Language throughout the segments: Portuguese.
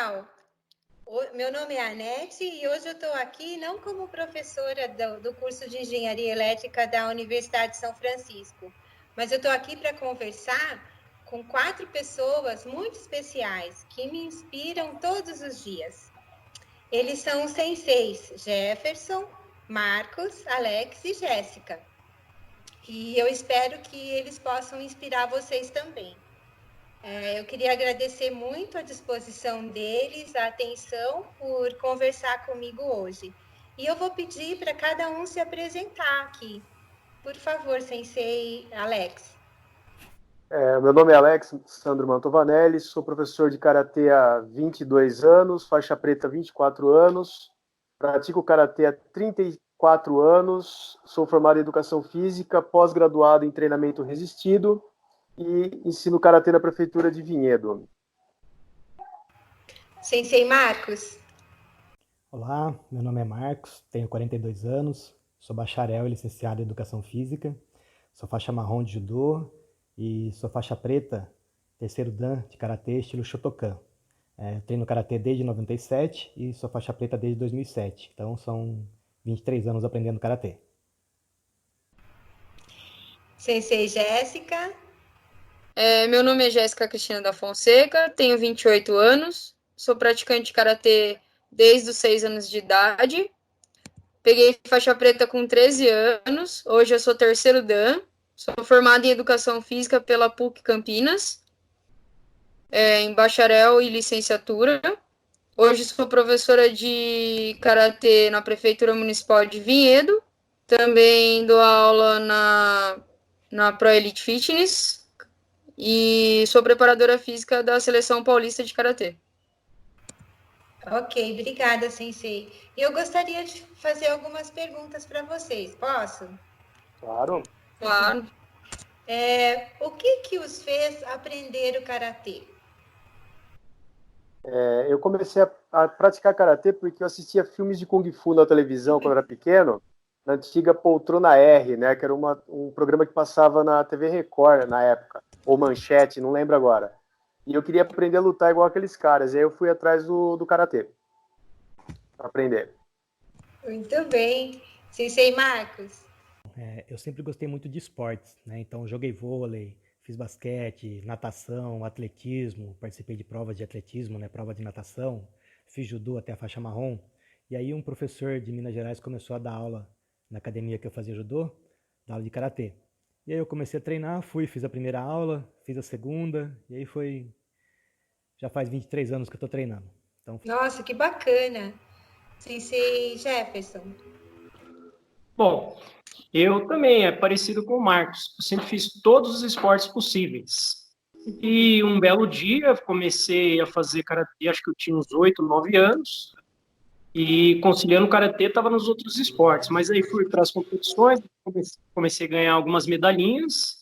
pessoal. Meu nome é Anete e hoje eu estou aqui não como professora do curso de Engenharia Elétrica da Universidade de São Francisco, mas eu estou aqui para conversar com 4 pessoas muito especiais que me inspiram todos os dias. Eles são os senseis Jefferson, Marcos, Alex e Jéssica. E eu espero que eles possam inspirar vocês também. Eu queria agradecer muito a disposição deles, a atenção por conversar comigo hoje. E eu vou pedir para cada um se apresentar aqui. Por favor, Sensei Alex. Meu nome é Alex Sandro Mantovanelli, sou professor de Karatê há 22 anos, faixa preta há 24 anos, pratico Karatê há 34 anos, sou formado em Educação Física, pós-graduado em Treinamento Resistido e ensino Karatê na Prefeitura de Vinhedo. Sensei Marcos. Olá, meu nome é Marcos, tenho 42 anos, sou bacharel e licenciado em Educação Física, sou faixa marrom de judô e sou faixa preta, terceiro dan de Karatê estilo Shotokan. Eu treino Karatê desde 97 e sou faixa preta desde 2007, então são 23 anos aprendendo Karatê. Sensei Jéssica. Meu nome é Jéssica Cristina da Fonseca, tenho 28 anos, sou praticante de Karatê desde os 6 anos de idade. Peguei faixa preta com 13 anos, hoje eu sou terceiro dan, sou formada em Educação Física pela PUC Campinas, em bacharel e licenciatura. Hoje sou professora de Karatê na Prefeitura Municipal de Vinhedo, também dou aula na Pro Elite Fitness, e sou preparadora física da Seleção Paulista de Karatê. Ok, obrigada, Sensei. E eu gostaria de fazer algumas perguntas para vocês, posso? Claro. Claro. O que os fez aprender o Karatê? Eu comecei a praticar Karatê porque eu assistia filmes de Kung Fu na televisão quando era pequeno, na antiga Poltrona R, né, que era um programa que passava na TV Record na época, ou Manchete, não lembro agora. E eu queria aprender a lutar igual aqueles caras, e aí eu fui atrás do Karatê, para aprender. Muito bem. Sensei Marcos. Eu sempre gostei muito de esportes, né? Então joguei vôlei, fiz basquete, natação, atletismo, participei de provas de atletismo, né? Prova de natação, fiz judô até a faixa marrom. E aí um professor de Minas Gerais começou a dar aula na academia que eu fazia judô, dar aula de karatê. E aí eu comecei a treinar, fiz a primeira aula, fiz a segunda, e aí já faz 23 anos que eu tô treinando. Então... Nossa, que bacana. Sensei Jefferson. Bom, eu também, é parecido com o Marcos. Eu sempre fiz todos os esportes possíveis. E um belo dia, comecei a fazer karatê, acho que eu tinha uns 8, 9 anos. E conciliando o karatê, estava nos outros esportes. Mas aí fui para as competições, comecei a ganhar algumas medalhinhas.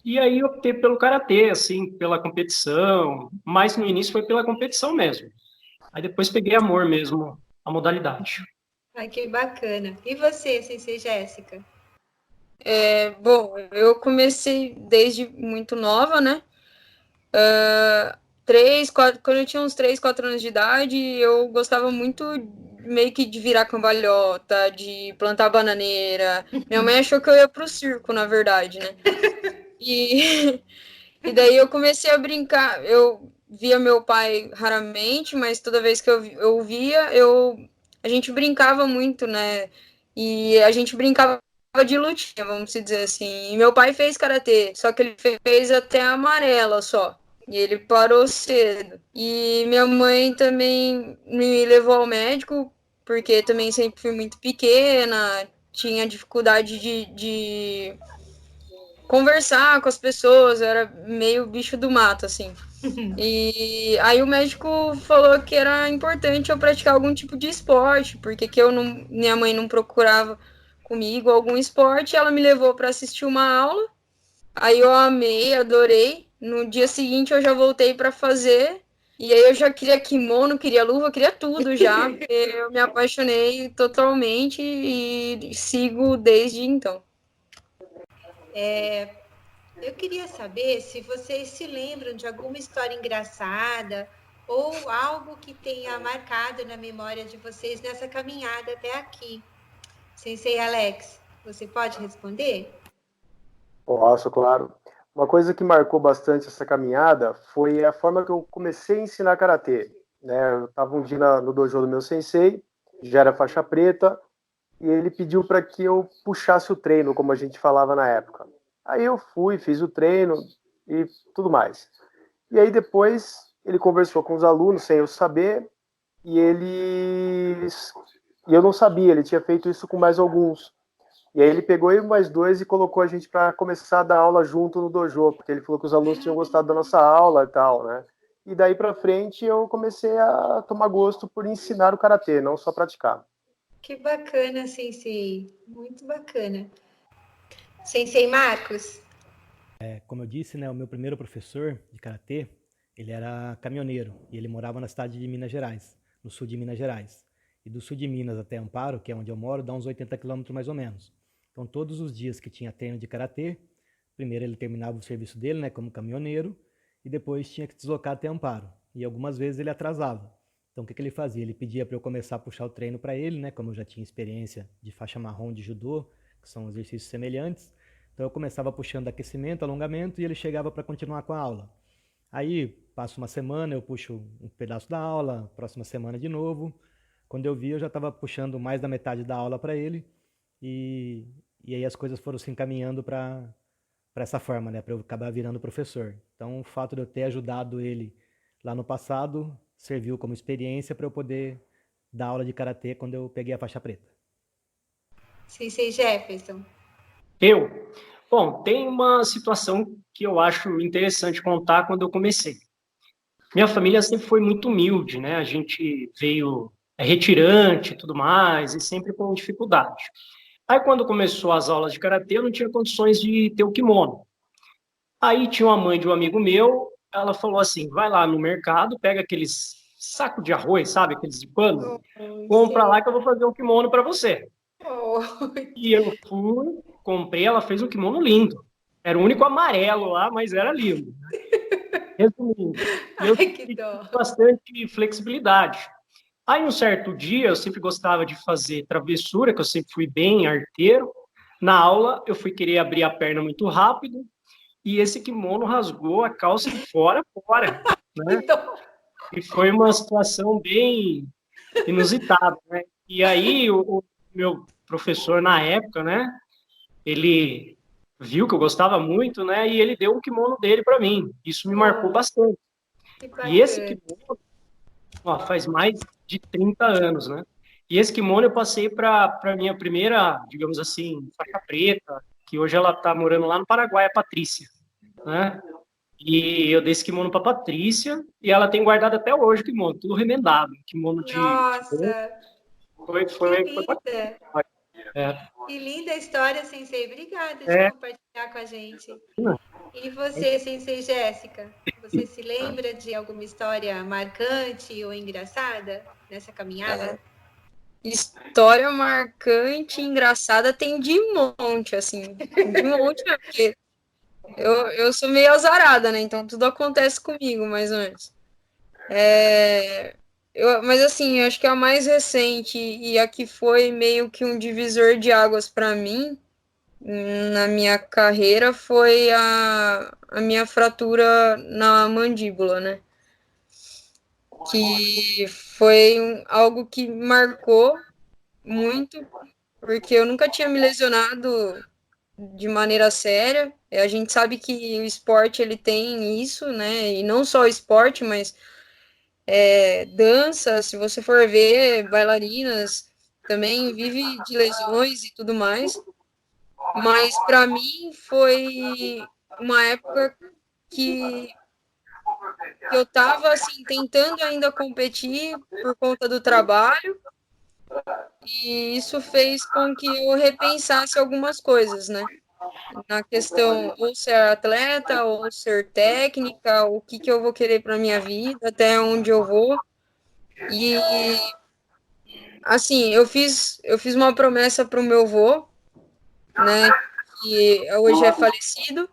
E aí optei pelo karatê, assim, pela competição. Mas no início foi pela competição mesmo. Aí depois peguei amor mesmo à modalidade. Ai, que bacana. E você, Sensei Jéssica? Bom, eu comecei desde muito nova, né? Quando eu tinha uns 3, 4 anos de idade, eu gostava muito meio que de virar cambalhota, de plantar bananeira. Minha mãe achou que eu ia pro circo, na verdade, né? E daí eu comecei a brincar. Eu via meu pai raramente, mas toda vez que eu via, a gente brincava muito, né? E a gente brincava de lutinha, vamos dizer assim. E meu pai fez karatê, só que ele fez até amarela só. E ele parou cedo. E minha mãe também me levou ao médico, porque também sempre fui muito pequena, tinha dificuldade de conversar com as pessoas, eu era meio bicho do mato, assim. E aí o médico falou que era importante eu praticar algum tipo de esporte, porque minha mãe não procurava comigo algum esporte, ela me levou para assistir uma aula, aí eu amei, adorei. No dia seguinte eu já voltei para fazer, e aí eu já queria kimono, queria luva, queria tudo já, porque eu me apaixonei totalmente e sigo desde então. Eu queria saber se vocês se lembram de alguma história engraçada ou algo que tenha marcado na memória de vocês nessa caminhada até aqui. Sensei Alex, você pode responder? Posso, claro. Uma coisa que marcou bastante essa caminhada foi a forma que eu comecei a ensinar karatê. Né? Eu estava um dia no dojo do meu sensei, já era faixa preta, e ele pediu para que eu puxasse o treino, como a gente falava na época. Aí eu fui, fiz o treino e tudo mais. E aí depois ele conversou com os alunos sem eu saber, e eu não sabia, ele tinha feito isso com mais alguns. E aí ele pegou eu e mais dois e colocou a gente para começar a dar aula junto no dojo, porque ele falou que os alunos tinham gostado da nossa aula e tal, né? E daí para frente eu comecei a tomar gosto por ensinar o karatê, não só praticar. Que bacana, Sensei. Muito bacana. Sensei Marcos? Como eu disse, né, o meu primeiro professor de karatê, ele era caminhoneiro e ele morava na cidade de Minas Gerais, no sul de Minas Gerais. E do sul de Minas até Amparo, que é onde eu moro, dá uns 80 quilômetros mais ou menos. Então, todos os dias que tinha treino de karatê, primeiro ele terminava o serviço dele, né, como caminhoneiro, e depois tinha que deslocar até Amparo. E algumas vezes ele atrasava. Então, o que ele fazia? Ele pedia para eu começar a puxar o treino para ele, né, como eu já tinha experiência de faixa marrom de judô, que são exercícios semelhantes. Então eu começava puxando aquecimento, alongamento e ele chegava para continuar com a aula. Aí passa uma semana, eu puxo um pedaço da aula, próxima semana de novo. Quando eu vi, eu já estava puxando mais da metade da aula para ele e aí as coisas foram se encaminhando para essa forma, né, para eu acabar virando professor. Então o fato de eu ter ajudado ele lá no passado serviu como experiência para eu poder dar aula de karatê quando eu peguei a faixa preta. Sensei Jefferson? Bom, tem uma situação que eu acho interessante contar quando eu comecei. Minha família sempre foi muito humilde, né? A gente veio retirante e tudo mais, e sempre com dificuldade. Aí, quando começou as aulas de karatê, eu não tinha condições de ter o kimono. Aí tinha uma mãe de um amigo meu, ela falou assim, vai lá no mercado, pega aqueles saco de arroz, sabe? Aqueles de pano, compra lá que eu vou fazer um kimono para você. E eu fui, comprei, ela fez um kimono lindo. Era o único amarelo lá, mas era lindo. Resumindo, eu tive bastante flexibilidade. Aí, um certo dia, eu sempre gostava de fazer travessura, que eu sempre fui bem arteiro. Na aula, eu fui querer abrir a perna muito rápido, e esse kimono rasgou a calça de fora, né? E foi uma situação bem inusitada, né? E aí, o meu professor na época, né? Ele viu que eu gostava muito, né? E ele deu o kimono dele para mim. Isso me marcou bastante. E esse kimono, ó, faz mais de 30 anos, né? E esse kimono eu passei para minha primeira, digamos assim, faixa preta, que hoje ela está morando lá no Paraguai, a Patrícia, né? E eu dei esse kimono para Patrícia e ela tem guardado até hoje o kimono, tudo remendado, kimono de... Nossa! Foi linda! Que linda história, Sensei. Obrigada de compartilhar com a gente. E você, Sensei Jéssica? Você se lembra de alguma história marcante ou engraçada nessa caminhada? História marcante, engraçada, tem de monte, assim. De monte, porque eu sou meio azarada, né? Então tudo acontece comigo, mais ou menos. Mas assim, eu acho que a mais recente e a que foi meio que um divisor de águas para mim na minha carreira foi a minha fratura na mandíbula, né? Que foi algo que marcou muito, porque eu nunca tinha me lesionado de maneira séria. A gente sabe que o esporte ele tem isso, né? E não só o esporte, mas dança, se você for ver, bailarinas também vive de lesões e tudo mais. Mas para mim foi uma época que eu estava assim tentando ainda competir por conta do trabalho, e isso fez com que eu repensasse algumas coisas, né? Na questão ou ser atleta ou ser técnica, o que eu vou querer para minha vida, até onde eu vou. E assim, eu fiz uma promessa para o meu avô, né, que hoje é falecido,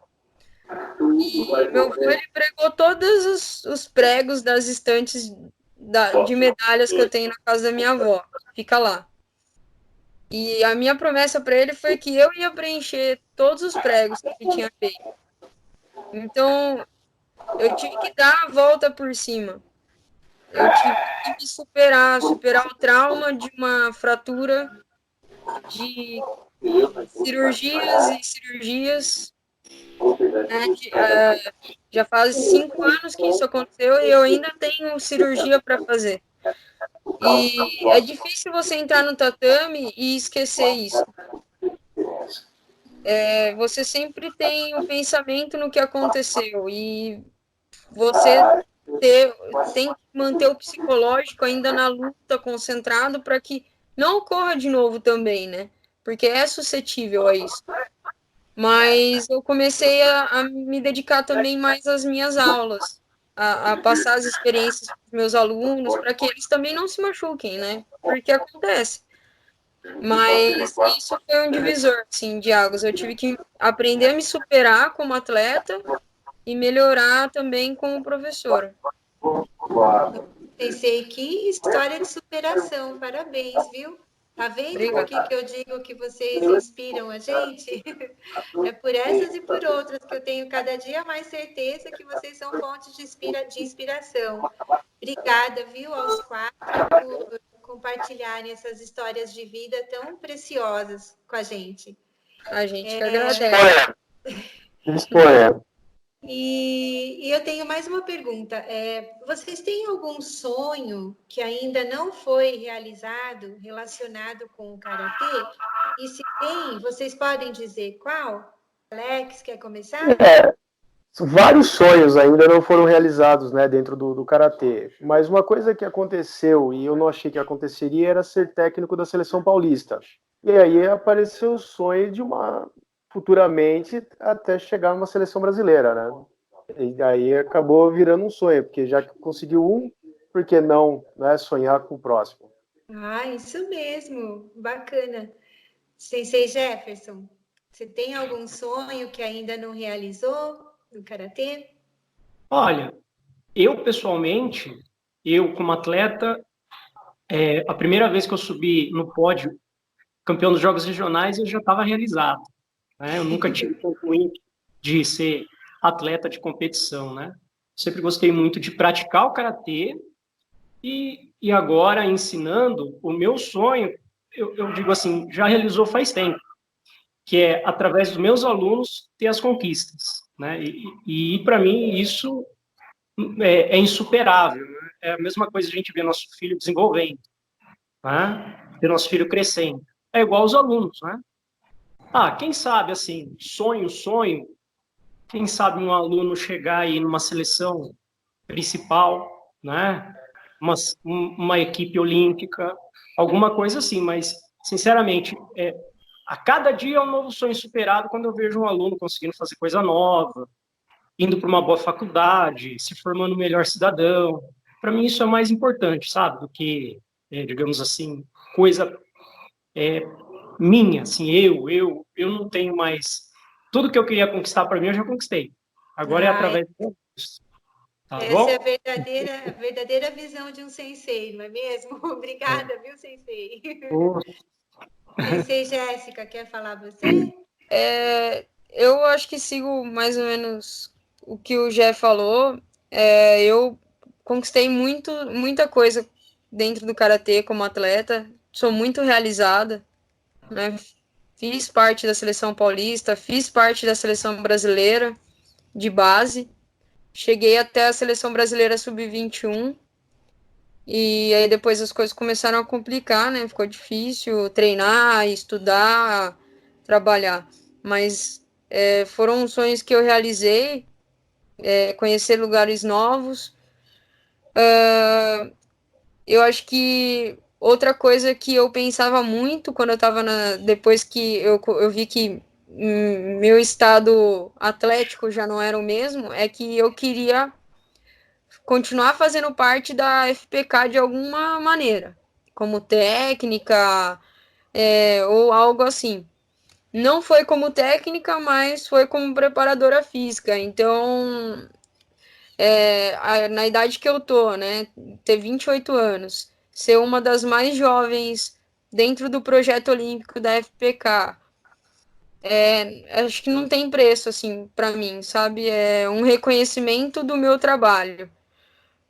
E meu avô, ele pregou todos os pregos das estantes de medalhas que eu tenho na casa da minha avó. Fica lá. E a minha promessa para ele foi que eu ia preencher todos os pregos que ele tinha feito. Então, eu tive que dar a volta por cima. Eu tive que me superar o trauma de uma fratura, de cirurgias e cirurgias. Né? Já faz 5 anos que isso aconteceu e eu ainda tenho cirurgia para fazer. E é difícil você entrar no tatame e esquecer isso. Você sempre tem o pensamento no que aconteceu e você tem que manter o psicológico ainda na luta, concentrado, para que não ocorra de novo também, né? Porque é suscetível a isso. Mas eu comecei a me dedicar também mais às minhas aulas, a passar as experiências para os meus alunos, para que eles também não se machuquem, né? Porque acontece. Mas isso foi um divisor, assim, de águas. Eu tive que aprender a me superar como atleta e melhorar também como professora. Pensei que história de superação, parabéns, viu? Tá vendo por que eu digo que vocês inspiram a gente? É por essas e por outras que eu tenho cada dia mais certeza que vocês são fontes de inspiração. Obrigada, viu, aos 4 por compartilharem essas histórias de vida tão preciosas com a gente. A gente que agradece. E eu tenho mais uma pergunta. Vocês têm algum sonho que ainda não foi realizado relacionado com o Karatê? E se tem, vocês podem dizer qual? Alex, quer começar? Vários sonhos ainda não foram realizados, né, dentro do Karatê. Mas uma coisa que aconteceu, e eu não achei que aconteceria, era ser técnico da Seleção Paulista. E aí apareceu o sonho de futuramente, até chegar numa seleção brasileira, né? E aí acabou virando um sonho, porque já que conseguiu um, por que não, né, sonhar com o próximo? Isso mesmo, bacana. Sensei Jefferson, você tem algum sonho que ainda não realizou no Karatê? Olha, eu pessoalmente, como atleta, a primeira vez que eu subi no pódio, campeão dos Jogos Regionais, eu já estava realizado. Né? Eu nunca tive concluído de ser atleta de competição, né? Sempre gostei muito de praticar o karatê e agora ensinando, o meu sonho, eu digo assim, já realizou faz tempo, que é através dos meus alunos ter as conquistas, né? E para mim isso é insuperável, né? É a mesma coisa a gente ver nosso filho desenvolvendo, né? Ver nosso filho crescendo. É igual aos alunos, né? Quem sabe, assim, sonho, quem sabe um aluno chegar aí numa seleção principal, né? Uma equipe olímpica, alguma coisa assim, mas, sinceramente, a cada dia é um novo sonho superado quando eu vejo um aluno conseguindo fazer coisa nova, indo para uma boa faculdade, se formando um melhor cidadão. Para mim, isso é mais importante, sabe? Do que, digamos assim, coisa minha, assim, eu não tenho mais... Tudo que eu queria conquistar para mim, eu já conquistei. Agora é através disso. Tá Essa bom? é a verdadeira visão de um sensei, não é mesmo? Obrigada, viu, sensei? Sensei Jéssica, quer falar você? Eu acho que sigo mais ou menos o que o Jeff falou. Eu conquistei muita coisa dentro do Karatê como atleta. Sou muito realizada, né? Fiz parte da seleção paulista, fiz parte da seleção brasileira de base. Cheguei até a seleção brasileira sub-21. E aí depois as coisas começaram a complicar, né? Ficou difícil treinar, estudar, trabalhar. Mas foram sonhos que eu realizei, conhecer lugares novos. Eu acho que outra coisa que eu pensava muito quando eu estava depois que eu vi que meu estado atlético já não era o mesmo, é que eu queria continuar fazendo parte da FPK de alguma maneira, como técnica ou algo assim. não foi como técnica, mas foi como preparadora física. Então, na idade que eu tô, né, ter 28 anos, ser uma das mais jovens dentro do projeto olímpico da FPK, acho que não tem preço, assim, para mim, sabe? É um reconhecimento do meu trabalho,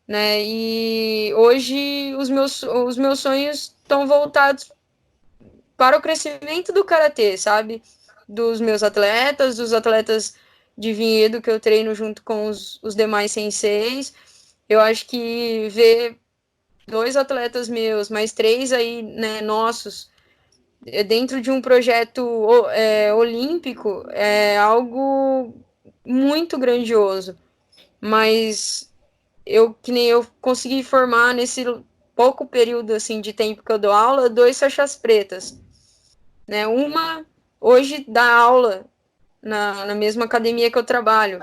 né? E hoje os meus sonhos estão voltados para o crescimento do karatê, sabe? Dos atletas de vinhedo que eu treino junto com os demais senseis. Eu acho que ver 2 atletas meus, mais 3 aí, né, nossos, dentro de um projeto olímpico é algo muito grandioso. Mas que nem eu consegui formar nesse pouco período assim de tempo que eu dou aula, 2 faixas pretas, né? Uma hoje dá aula na mesma academia que eu trabalho.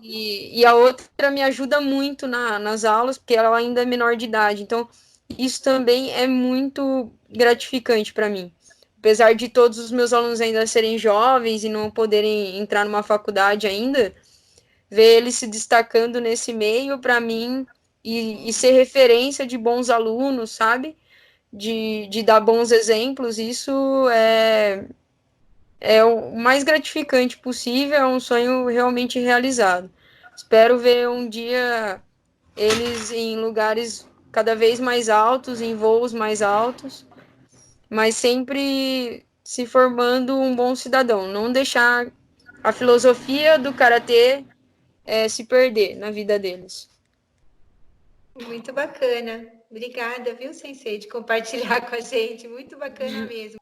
E a outra me ajuda muito nas aulas, porque ela ainda é menor de idade. Então, isso também é muito gratificante para mim. Apesar de todos os meus alunos ainda serem jovens e não poderem entrar numa faculdade ainda, ver eles se destacando nesse meio, para mim, e ser referência de bons alunos, sabe? De dar bons exemplos, isso é o mais gratificante possível, é um sonho realmente realizado. Espero ver um dia eles em lugares cada vez mais altos, em voos mais altos, mas sempre se formando um bom cidadão, não deixar a filosofia do karatê se perder na vida deles. Muito bacana. Obrigada, viu, Sensei, de compartilhar com a gente. Muito bacana mesmo.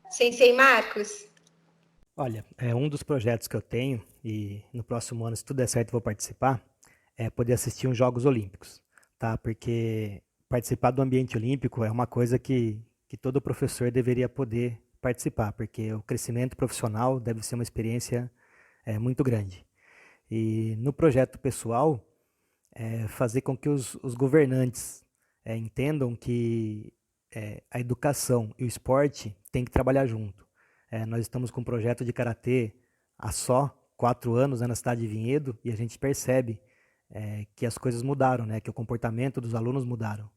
Sensei Marcos? Olha, um dos projetos que eu tenho, e no próximo ano, se tudo der certo, eu vou participar, é poder assistir uns Jogos Olímpicos, tá? Porque participar do ambiente olímpico é uma coisa que todo professor deveria poder participar, porque o crescimento profissional deve ser uma experiência muito grande. E no projeto pessoal, fazer com que os governantes entendam que a educação e o esporte têm que trabalhar junto. Nós estamos com um projeto de karatê há só 4 anos, né, na cidade de Vinhedo, e a gente percebe que as coisas mudaram, né, que o comportamento dos alunos mudaram.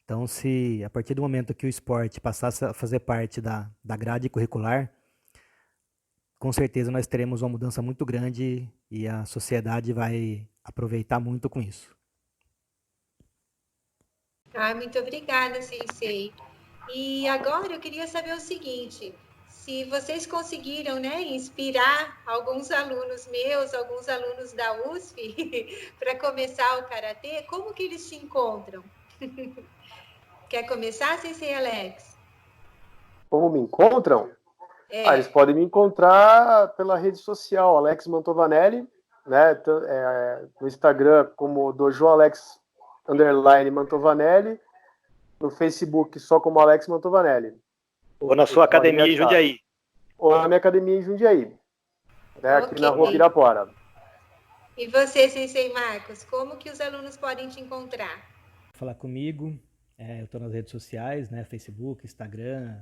Então, se a partir do momento que o esporte passasse a fazer parte da grade curricular, com certeza nós teremos uma mudança muito grande e a sociedade vai aproveitar muito com isso. Muito obrigada, Sensei. E agora eu queria saber o seguinte: se vocês conseguiram, né, inspirar alguns alunos meus, alguns alunos da USP, para começar o karatê, como que eles te encontram? Quer começar, Sensei Alex? Como me encontram? Eles podem me encontrar pela rede social, Alex Mantovanelli, né? No Instagram como Dojo Alex _Mantovanelli, no Facebook só como Alex Mantovanelli. Ou na sua academia em Jundiaí. Ou na minha academia em Jundiaí, né? Aqui na Rua Pirapora. E você, Sensei Marcos, como que os alunos podem te encontrar? Falar comigo, eu estou nas redes sociais, né? Facebook, Instagram,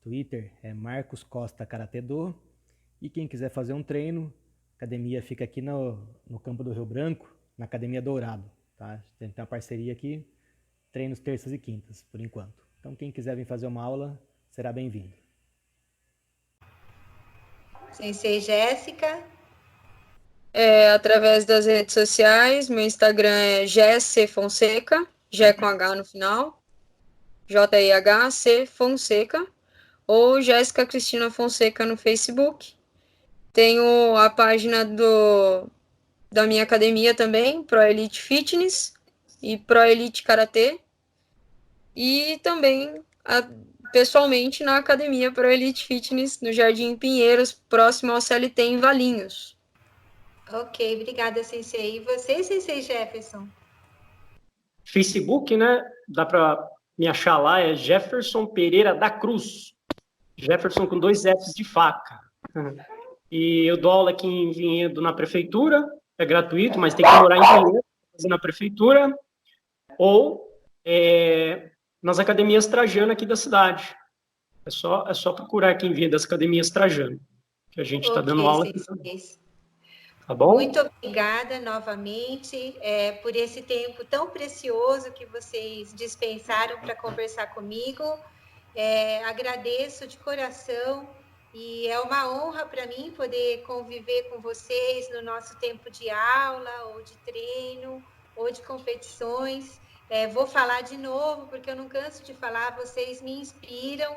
Twitter, Marcos Costa Karatê Do. E quem quiser fazer um treino, a academia fica aqui no Campo do Rio Branco, na Academia Dourado. Tá? A gente tem uma parceria aqui, treinos terças e quintas, por enquanto. Então quem quiser vir fazer uma aula, será bem-vindo. Sensei Jéssica? Através das redes sociais, meu Instagram é Jesse Fonseca, G com H no final, JIHC Fonseca, ou Jéssica Cristina Fonseca no Facebook. Tenho a página da minha academia também, Pro Elite Fitness e Pro Elite Karatê. E também pessoalmente na academia Pro Elite Fitness, no Jardim Pinheiros, próximo ao CLT em Valinhos. Ok, obrigada, Sensei. E você, Sensei Jefferson? Facebook, né? Dá para me achar lá, é Jefferson Pereira da Cruz. Jefferson com 2 Fs de faca. E eu dou aula aqui em Vinhedo na prefeitura, é gratuito, mas tem que morar em Vinhedo, fazer na prefeitura, ou nas academias Trajano aqui da cidade. É só procurar quem vem das academias Trajano, que a gente está dando aula aqui também. Tá bom? Muito obrigada novamente por esse tempo tão precioso que vocês dispensaram para conversar comigo. Agradeço de coração e é uma honra para mim poder conviver com vocês no nosso tempo de aula, ou de treino, ou de competições. Vou falar de novo, porque eu não canso de falar, vocês me inspiram.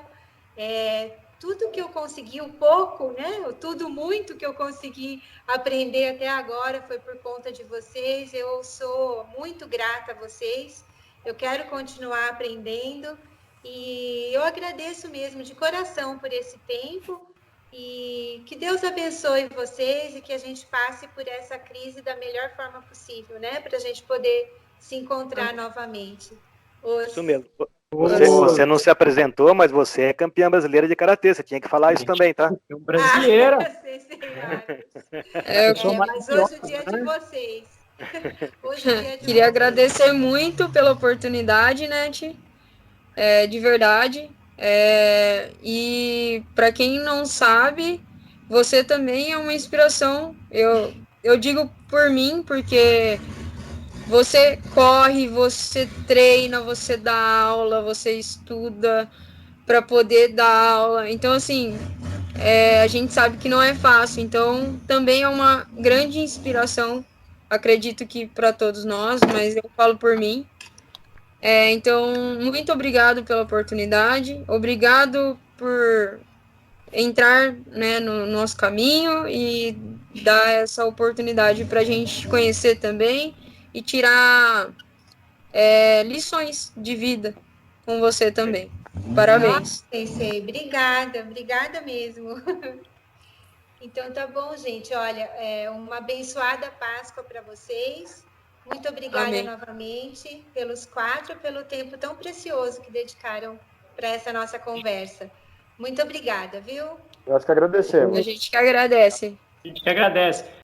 Tudo que eu consegui, o pouco, né? Tudo muito que eu consegui aprender até agora foi por conta de vocês. Eu sou muito grata a vocês. Eu quero continuar aprendendo e eu agradeço mesmo de coração por esse tempo e que Deus abençoe vocês e que a gente passe por essa crise da melhor forma possível, né? Para a gente poder se encontrar novamente. Isso mesmo. Você não se apresentou, mas você é campeã brasileira de karatê. Você tinha que falar isso também, tá? Brasileira. Mas hoje é o dia de vocês. Hoje é o dia de Queria agradecer muito pela oportunidade, Nete. De verdade. E para quem não sabe, você também é uma inspiração. Eu digo por mim, porque você corre, você treina, você dá aula, você estuda para poder dar aula. Então, assim, a gente sabe que não é fácil. Então, também é uma grande inspiração, acredito que para todos nós, mas eu falo por mim. Então, muito obrigado pela oportunidade. Obrigado por entrar, né, no nosso caminho e dar essa oportunidade para a gente conhecer também e tirar lições de vida com você também. Parabéns. Nossa, obrigada mesmo. Então tá bom, gente. Olha, uma abençoada Páscoa para vocês. Muito obrigada novamente pelos 4, pelo tempo tão precioso que dedicaram para essa nossa conversa. Muito obrigada, viu? Nós que agradecemos. A gente que agradece. A gente que agradece.